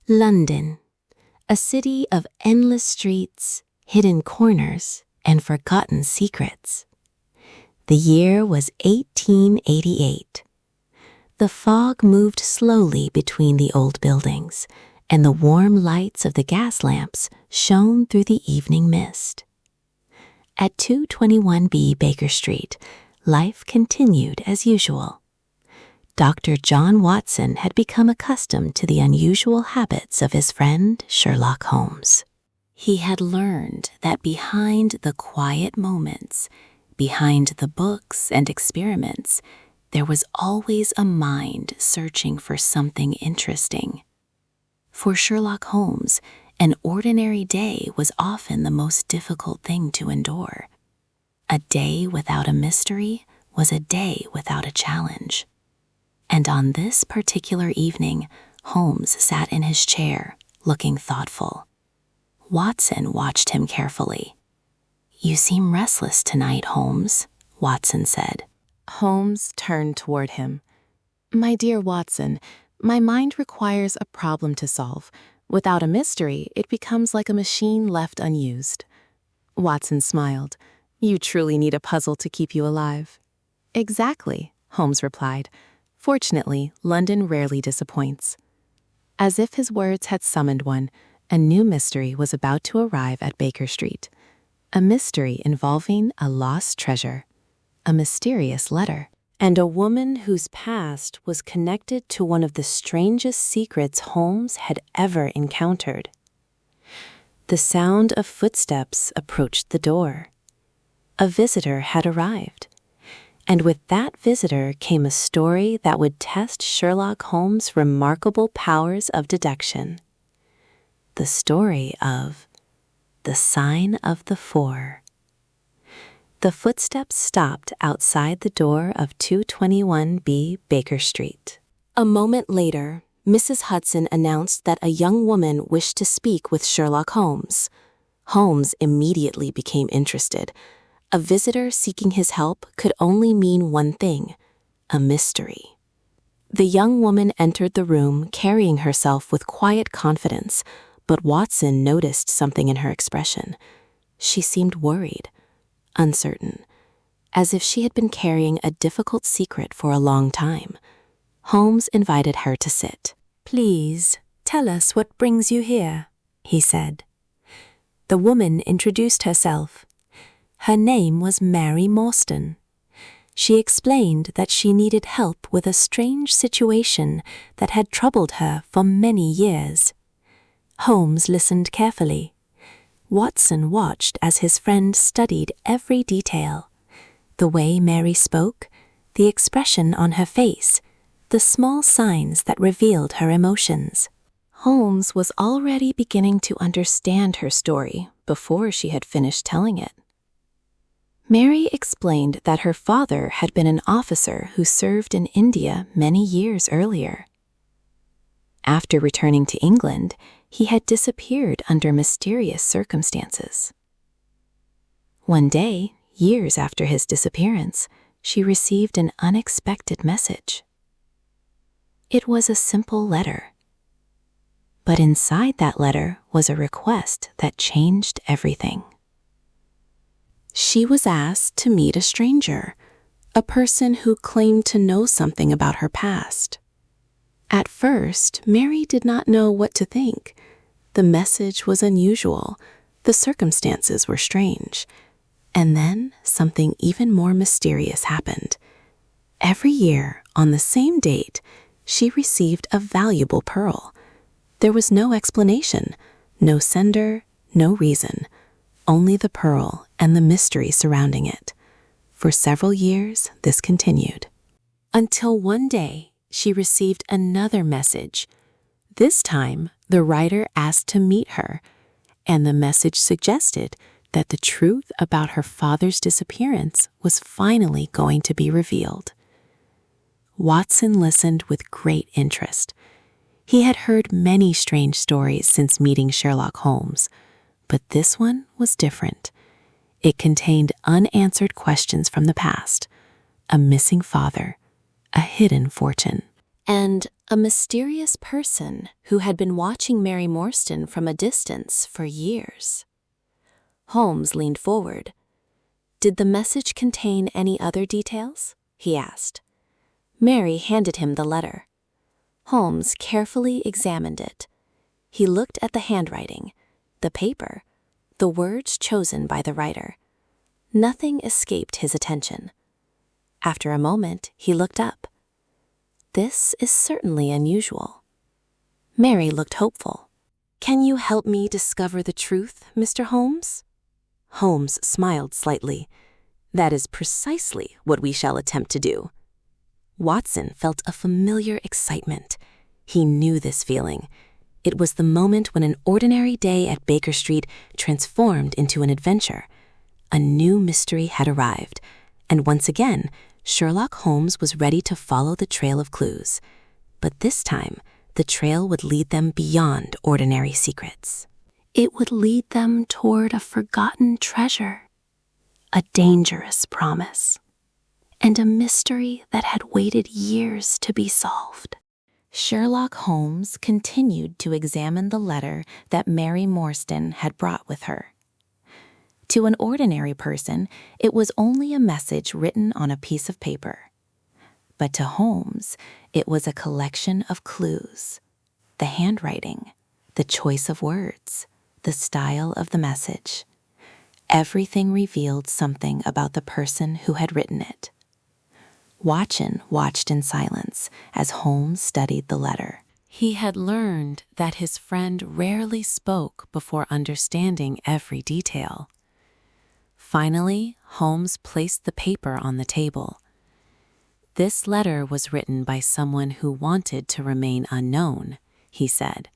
London, a city of endless streets, hidden corners, and forgotten secrets. The year was 1888. The fog moved slowly between the old buildings, and the warm lights of the gas lamps shone through the evening mist. At 221B Baker Street, life continued as usual. Dr. John Watson had become accustomed to the unusual habits of his friend Sherlock Holmes. He had learned that behind the quiet moments, behind the books and experiments, there was always a mind searching for something interesting. For Sherlock Holmes, an ordinary day was often the most difficult thing to endure. A day without a mystery was a day without a challenge. And on this particular evening, Holmes sat in his chair, looking thoughtful. Watson watched him carefully. "You seem restless tonight, Holmes," Watson said. Holmes turned toward him. "My dear Watson, my mind requires a problem to solve. Without a mystery, it becomes like a machine left unused." Watson smiled. "You truly need a puzzle to keep you alive." "Exactly," Holmes replied. "Fortunately, London rarely disappoints." As if his words had summoned one, a new mystery was about to arrive at Baker Street. A mystery involving a lost treasure, a mysterious letter, and a woman whose past was connected to one of the strangest secrets Holmes had ever encountered. The sound of footsteps approached the door. A visitor had arrived. And with that visitor came a story that would test Sherlock Holmes' remarkable powers of deduction. The story of the Sign of the Four. The footsteps stopped outside the door of 221B Baker Street. A moment later, Mrs. Hudson announced that a young woman wished to speak with Sherlock Holmes. Holmes immediately became interested. A visitor seeking his help could only mean one thing: a mystery. The young woman entered the room carrying herself with quiet confidence, but Watson noticed something in her expression. She seemed worried, uncertain, as if she had been carrying a difficult secret for a long time. Holmes invited her to sit. "Please, tell us what brings you here," he said. The woman introduced herself. Her name was Mary Morstan. She explained that she needed help with a strange situation that had troubled her for many years. Holmes listened carefully. Watson watched as his friend studied every detail. The way Mary spoke, the expression on her face, the small signs that revealed her emotions. Holmes was already beginning to understand her story before she had finished telling it. Mary explained that her father had been an officer who served in India many years earlier. After returning to England, he had disappeared under mysterious circumstances. One day, years after his disappearance, she received an unexpected message. It was a simple letter. But inside that letter was a request that changed everything. She was asked to meet a stranger, a person who claimed to know something about her past. At first, Mary did not know what to think. The message was unusual, the circumstances were strange, and then something even more mysterious happened. Every year, on the same date, she received a valuable pearl. There was no explanation, no sender, no reason. Only the pearl and the mystery surrounding it. For several years, this continued. Until one day, she received another message. This time, the writer asked to meet her, and the message suggested that the truth about her father's disappearance was finally going to be revealed. Watson listened with great interest. He had heard many strange stories since meeting Sherlock Holmes, but this one was different. It contained unanswered questions from the past, a missing father, a hidden fortune, and A mysterious person who had been watching Mary Morstan from a distance for years. Holmes leaned forward. "Did the message contain any other details?" he asked. Mary handed him the letter. Holmes carefully examined it. He looked at the handwriting, the paper, the words chosen by the writer. Nothing escaped his attention. After a moment, he looked up. "This is certainly unusual." Mary looked hopeful. "Can you help me discover the truth, Mr. Holmes?" Holmes smiled slightly. "That is precisely what we shall attempt to do." Watson felt a familiar excitement. He knew this feeling. It was the moment when an ordinary day at Baker Street transformed into an adventure. A new mystery had arrived, and once again, Sherlock Holmes was ready to follow the trail of clues. But this time, the trail would lead them beyond ordinary secrets. It would lead them toward a forgotten treasure, a dangerous promise, and a mystery that had waited years to be solved. Sherlock Holmes continued to examine the letter that Mary Morstan had brought with her. To an ordinary person, it was only a message written on a piece of paper. But to Holmes, it was a collection of clues. The handwriting, the choice of words, the style of the message. Everything revealed something about the person who had written it. Watson watched in silence as Holmes studied the letter. He had learned that his friend rarely spoke before understanding every detail. Finally, Holmes placed the paper on the table. "This letter was written by someone who wanted to remain unknown," he said.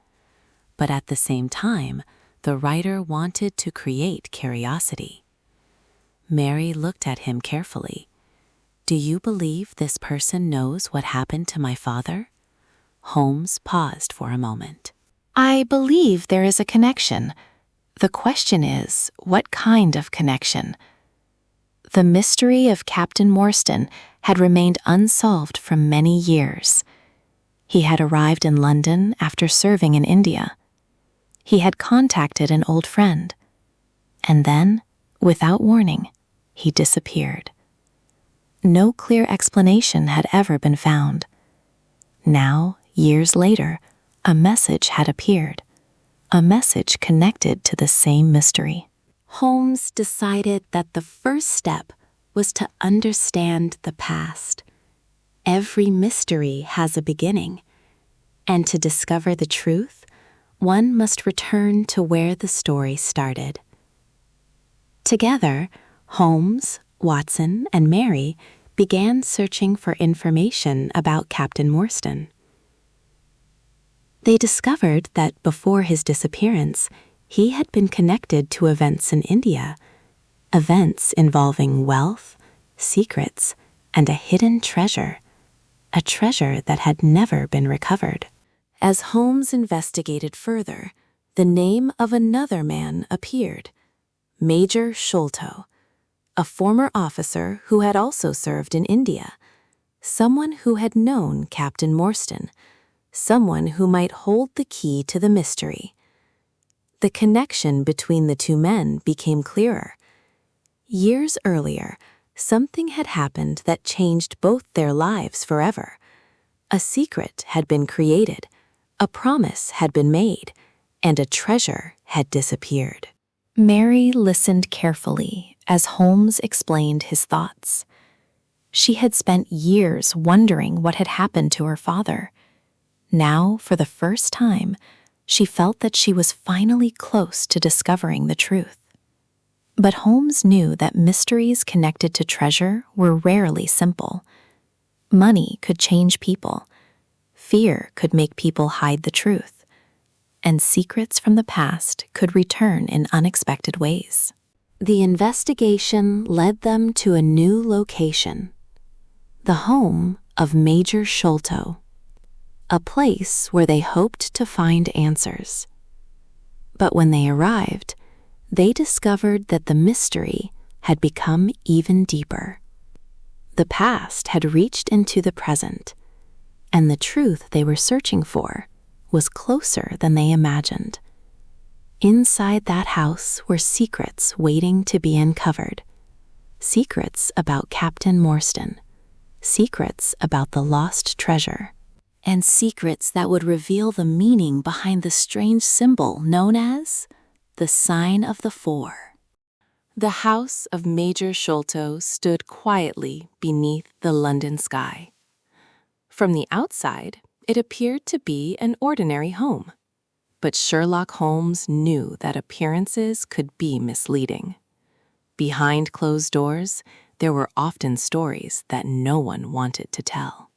"But at the same time, the writer wanted to create curiosity." Mary looked at him carefully. "Do you believe this person knows what happened to my father?" Holmes paused for a moment. "I believe there is a connection. The question is, what kind of connection?" The mystery of Captain Morstan had remained unsolved for many years. He had arrived in London after serving in India. He had contacted an old friend. And then, without warning, he disappeared. No clear explanation had ever been found. Now, years later, a message had appeared. A message connected to the same mystery. Holmes decided that the first step was to understand the past. Every mystery has a beginning, and to discover the truth, one must return to where the story started. Together, Holmes, Watson, and Mary began searching for information about Captain Morstan. They discovered that before his disappearance, he had been connected to events in India, events involving wealth, secrets, and a hidden treasure, a treasure that had never been recovered. As Holmes investigated further, the name of another man appeared, Major Sholto, a former officer who had also served in India, someone who had known Captain Morstan, someone who might hold the key to the mystery. The connection between the two men became clearer. Years earlier, something had happened that changed both their lives forever. A secret had been created, a promise had been made, and a treasure had disappeared. Mary listened carefully as Holmes explained his thoughts. She had spent years wondering what had happened to her father. Now, for the first time, she felt that she was finally close to discovering the truth. But Holmes knew that mysteries connected to treasure were rarely simple. Money could change people. Fear could make people hide the truth. And secrets from the past could return in unexpected ways. The investigation led them to a new location, the home of Major Sholto, a place where they hoped to find answers. But when they arrived, they discovered that the mystery had become even deeper. The past had reached into the present, and the truth they were searching for was closer than they imagined. Inside that house were secrets waiting to be uncovered. Secrets about Captain Morstan, secrets about the lost treasure, and secrets that would reveal the meaning behind the strange symbol known as the Sign of the Four. The house of Major Sholto stood quietly beneath the London sky. From the outside, it appeared to be an ordinary home. But Sherlock Holmes knew that appearances could be misleading. Behind closed doors, there were often stories that no one wanted to tell.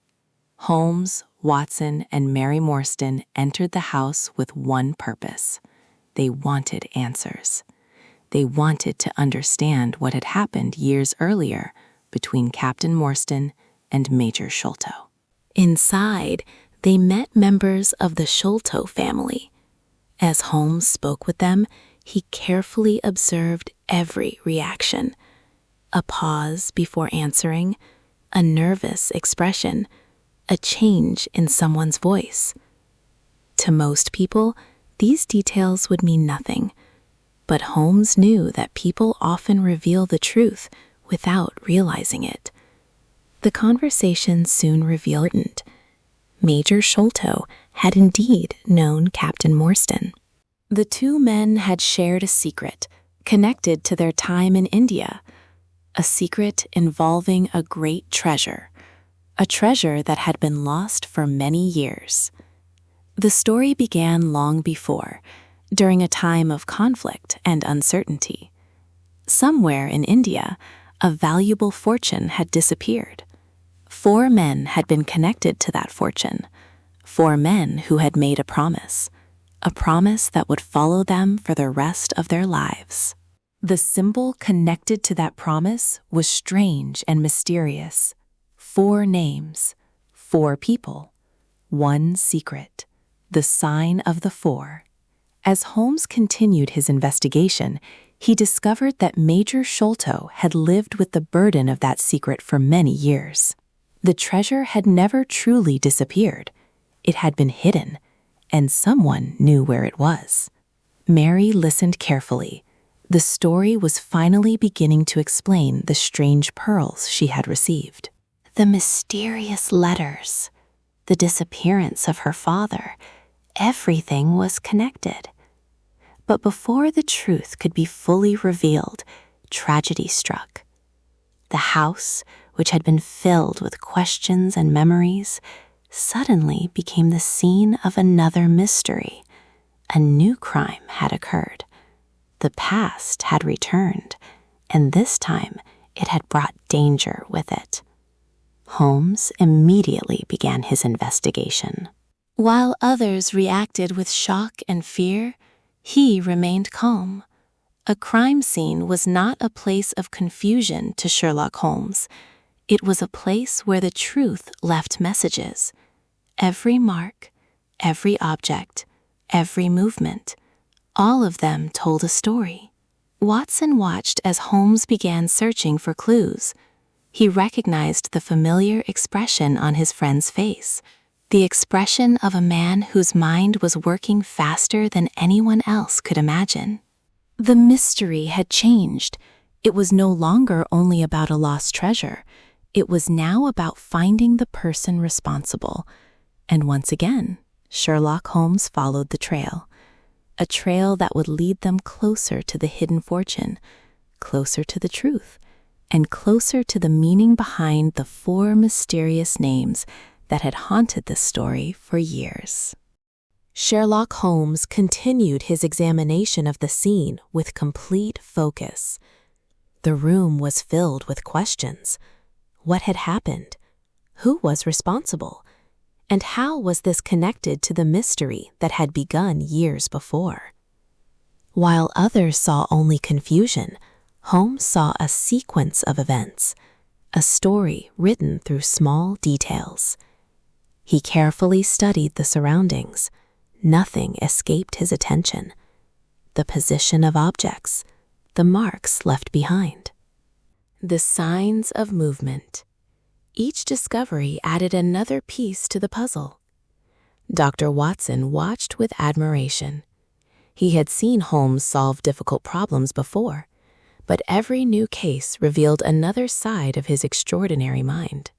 Holmes, Watson, and Mary Morstan entered the house with one purpose. They wanted answers. They wanted to understand what had happened years earlier between Captain Morstan and Major Sholto. Inside, they met members of the Sholto family. As Holmes spoke with them, he carefully observed every reaction. A pause before answering, a nervous expression, a change in someone's voice. To most people, these details would mean nothing, but Holmes knew that people often reveal the truth without realizing it. The conversation soon revealed it. Major Sholto had indeed known Captain Morstan. The two men had shared a secret connected to their time in India, a secret involving a great treasure, a treasure that had been lost for many years. The story began long before, during a time of conflict and uncertainty. Somewhere in India, a valuable fortune had disappeared. 4 men had been connected to that fortune, 4 men who had made a promise that would follow them for the rest of their lives. The symbol connected to that promise was strange and mysterious. 4 names, 4 people, 1 secret, the Sign of the Four. As Holmes continued his investigation, he discovered that Major Sholto had lived with the burden of that secret for many years. The treasure had never truly disappeared. It had been hidden, and someone knew where it was. Mary listened carefully. The story was finally beginning to explain the strange pearls she had received. The mysterious letters, the disappearance of her father, everything was connected. But before the truth could be fully revealed, tragedy struck. The house, which had been filled with questions and memories, suddenly became the scene of another mystery. A new crime had occurred. The past had returned, and this time it had brought danger with it. Holmes immediately began his investigation. While others reacted with shock and fear, he remained calm. A crime scene was not a place of confusion to Sherlock Holmes. It was a place where the truth left messages. Every mark, every object, every movement, all of them told a story. Watson watched as Holmes began searching for clues. He recognized the familiar expression on his friend's face, the expression of a man whose mind was working faster than anyone else could imagine. The mystery had changed. It was no longer only about a lost treasure. It was now about finding the person responsible. And once again, Sherlock Holmes followed the trail. A trail that would lead them closer to the hidden fortune, closer to the truth, and closer to the meaning behind the 4 mysterious names that had haunted this story for years. Sherlock Holmes continued his examination of the scene with complete focus. The room was filled with questions. What had happened? Who was responsible? And how was this connected to the mystery that had begun years before? While others saw only confusion, Holmes saw a sequence of events, a story written through small details. He carefully studied the surroundings. Nothing escaped his attention. The position of objects, the marks left behind, the signs of movement. Each discovery added another piece to the puzzle. Dr. Watson watched with admiration. He had seen Holmes solve difficult problems before, but every new case revealed another side of his extraordinary mind.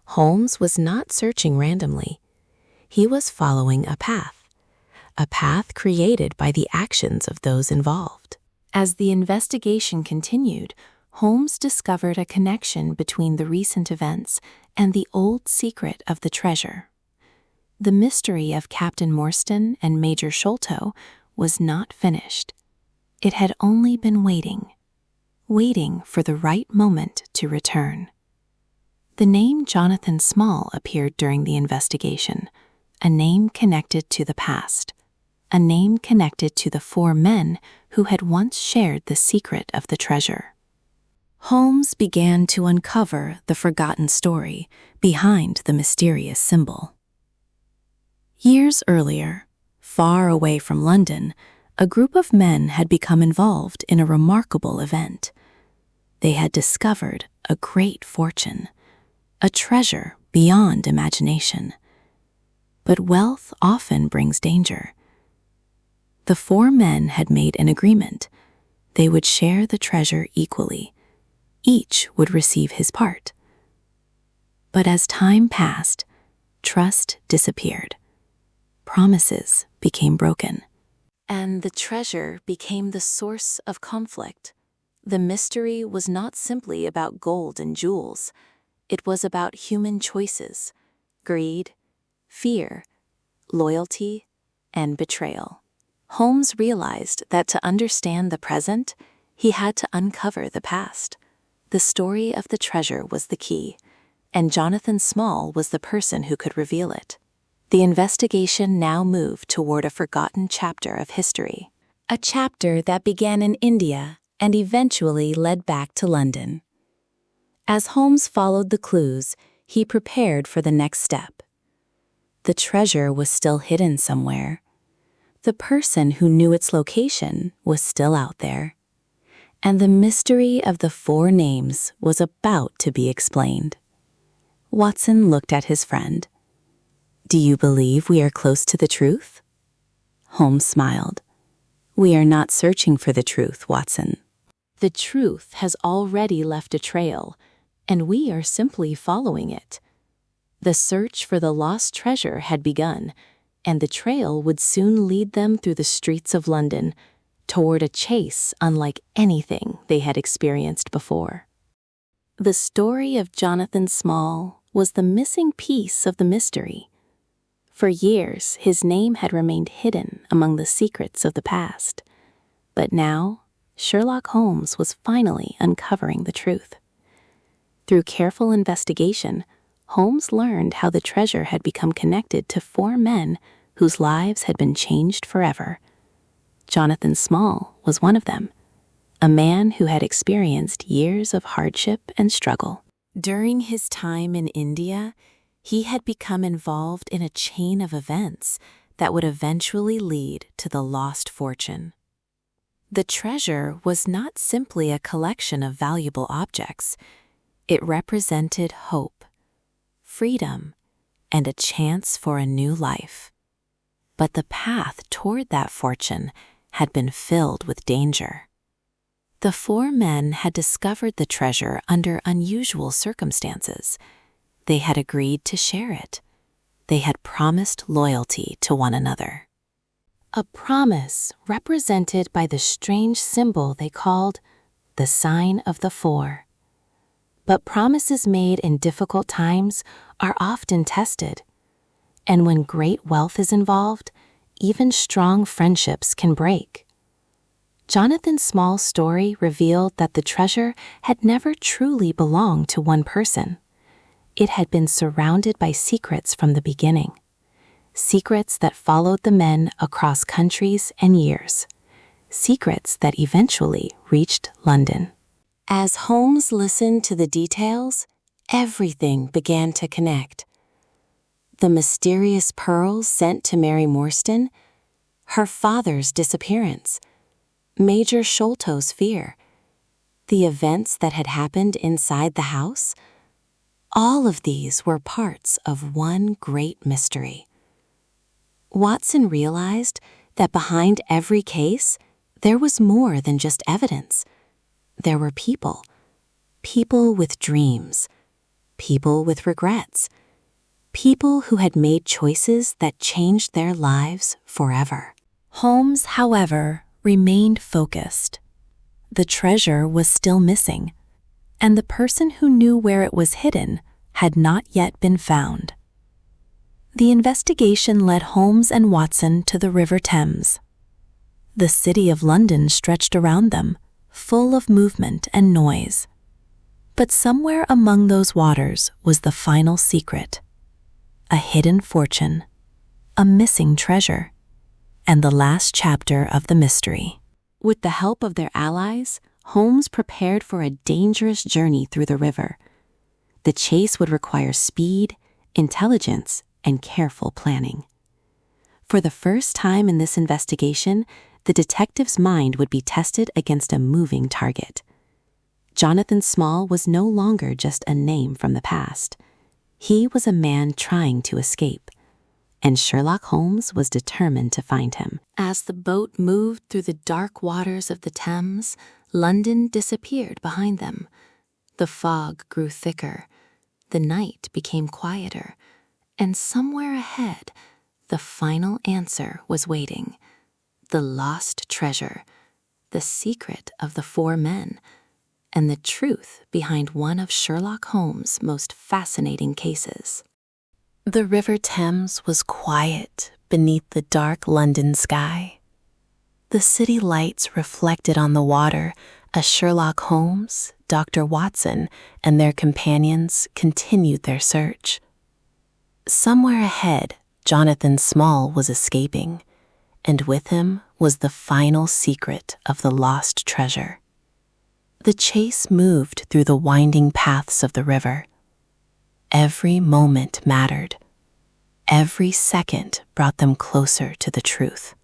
Holmes was not searching randomly. He was following a path created by the actions of those involved. As the investigation continued, Holmes discovered a connection between the recent events and the old secret of the treasure. The mystery of Captain Morstan and Major Sholto was not finished. It had only been waiting for the right moment to return. The name Jonathan Small appeared during the investigation, a name connected to the past, a name connected to the 4 men who had once shared the secret of the treasure. Holmes began to uncover the forgotten story behind the mysterious symbol. Years earlier, far away from London, a group of men had become involved in a remarkable event. They had discovered a great fortune, a treasure beyond imagination. But wealth often brings danger. The 4 men had made an agreement. They would share the treasure equally. Each would receive his part. But as time passed, trust disappeared. Promises became broken. And the treasure became the source of conflict. The mystery was not simply about gold and jewels. It was about human choices, greed, fear, loyalty, and betrayal. Holmes realized that to understand the present, he had to uncover the past. The story of the treasure was the key, and Jonathan Small was the person who could reveal it. The investigation now moved toward a forgotten chapter of history, a chapter that began in India and eventually led back to London. As Holmes followed the clues, he prepared for the next step. The treasure was still hidden somewhere. The person who knew its location was still out there. And the mystery of the 4 names was about to be explained. Watson looked at his friend. "Do you believe we are close to the truth?" Holmes smiled. "We are not searching for the truth, Watson. The truth has already left a trail, and we are simply following it." The search for the lost treasure had begun, and the trail would soon lead them through the streets of London, toward a chase unlike anything they had experienced before. The story of Jonathan Small was the missing piece of the mystery. For years, his name had remained hidden among the secrets of the past. But now, Sherlock Holmes was finally uncovering the truth. Through careful investigation, Holmes learned how the treasure had become connected to 4 men whose lives had been changed forever. Jonathan Small was one of them, a man who had experienced years of hardship and struggle. During his time in India, he had become involved in a chain of events that would eventually lead to the lost fortune. The treasure was not simply a collection of valuable objects. It represented hope, freedom, and a chance for a new life. But the path toward that fortune had been filled with danger. The 4 men had discovered the treasure under unusual circumstances. They had agreed to share it. They had promised loyalty to one another. A promise represented by the strange symbol they called the sign of the 4. But promises made in difficult times are often tested. And when great wealth is involved, even strong friendships can break. Jonathan Small's story revealed that the treasure had never truly belonged to one person. It had been surrounded by secrets from the beginning, secrets that followed the men across countries and years, secrets that eventually reached London. As Holmes listened to the details, everything began to connect. The mysterious pearls sent to Mary Morstan, her father's disappearance, Major Sholto's fear, the events that had happened inside the house. All of these were parts of one great mystery. Watson realized that behind every case, there was more than just evidence. There were people. People with dreams. People with regrets. People who had made choices that changed their lives forever. Holmes, however, remained focused. The treasure was still missing, and the person who knew where it was hidden had not yet been found. The investigation led Holmes and Watson to the River Thames. The city of London stretched around them, full of movement and noise. But somewhere among those waters was the final secret: a hidden fortune, a missing treasure, and the last chapter of the mystery. With the help of their allies, Holmes prepared for a dangerous journey through the river. The chase would require speed, intelligence, and careful planning. For the first time in this investigation, the detective's mind would be tested against a moving target. Jonathan Small was no longer just a name from the past. He was a man trying to escape, and Sherlock Holmes was determined to find him. As the boat moved through the dark waters of the Thames, London disappeared behind them. The fog grew thicker. The night became quieter. And somewhere ahead, the final answer was waiting. The lost treasure, the secret of the four men, and the truth behind one of Sherlock Holmes' most fascinating cases. The River Thames was quiet beneath the dark London sky. The city lights reflected on the water as Sherlock Holmes, Dr. Watson, and their companions continued their search. Somewhere ahead, Jonathan Small was escaping, and with him was the final secret of the lost treasure. The chase moved through the winding paths of the river. Every moment mattered. Every second brought them closer to the truth.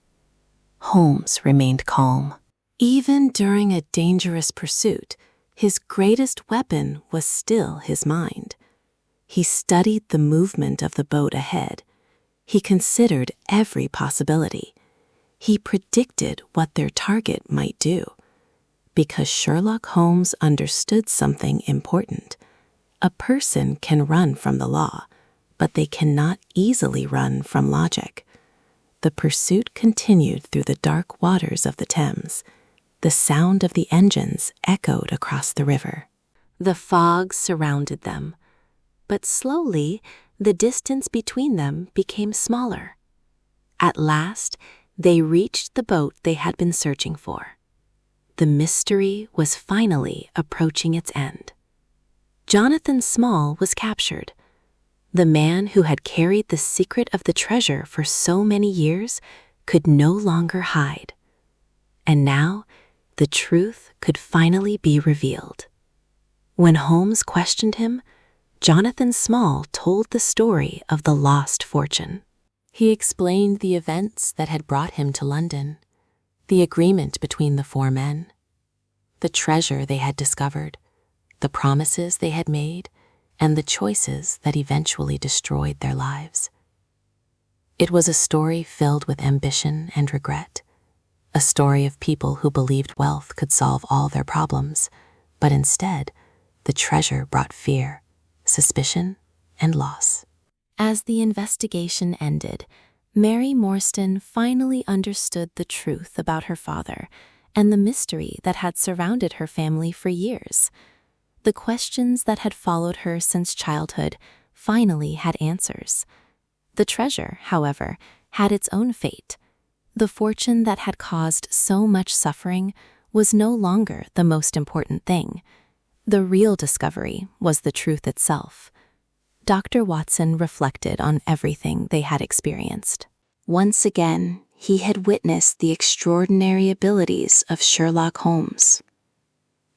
Holmes remained calm. Even during a dangerous pursuit, his greatest weapon was still his mind. He studied the movement of the boat ahead. He considered every possibility. He predicted what their target might do. Because Sherlock Holmes understood something important. A person can run from the law, but they cannot easily run from logic. The pursuit continued through the dark waters of the Thames. The sound of the engines echoed across the river. The fog surrounded them. But slowly, the distance between them became smaller. At last, they reached the boat they had been searching for. The mystery was finally approaching its end. Jonathan Small was captured. The man who had carried the secret of the treasure for so many years could no longer hide. And now, the truth could finally be revealed. When Holmes questioned him, Jonathan Small told the story of the lost fortune. He explained the events that had brought him to London, the agreement between the four men, the treasure they had discovered, the promises they had made, and the choices that eventually destroyed their lives. It was a story filled with ambition and regret, a story of people who believed wealth could solve all their problems, but instead, the treasure brought fear, suspicion, and loss. As the investigation ended, Mary Morstan finally understood the truth about her father and the mystery that had surrounded her family for years. The questions that had followed her since childhood finally had answers. The treasure, however, had its own fate. The fortune that had caused so much suffering was no longer the most important thing. The real discovery was the truth itself. Dr. Watson reflected on everything they had experienced. Once again, he had witnessed the extraordinary abilities of Sherlock Holmes.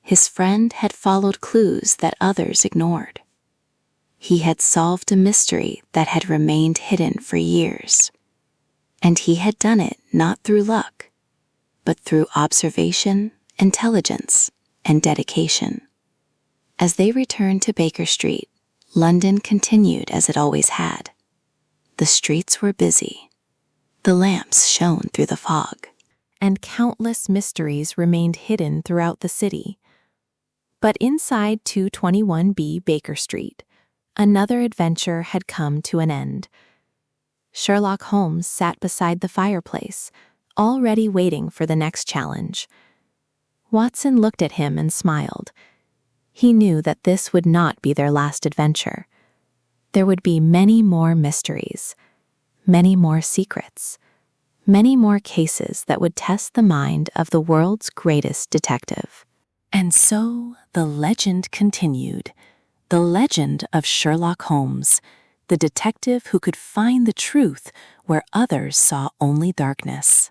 His friend had followed clues that others ignored. He had solved a mystery that had remained hidden for years. And he had done it not through luck, but through observation, intelligence, and dedication. As they returned to Baker Street, London continued as it always had. The streets were busy. The lamps shone through the fog. And countless mysteries remained hidden throughout the city. But inside 221B Baker Street, another adventure had come to an end. Sherlock Holmes sat beside the fireplace, already waiting for the next challenge. Watson looked at him and smiled. He knew that this would not be their last adventure. There would be many more mysteries, many more secrets, many more cases that would test the mind of the world's greatest detective. And so the legend continued, the legend of Sherlock Holmes, the detective who could find the truth where others saw only darkness.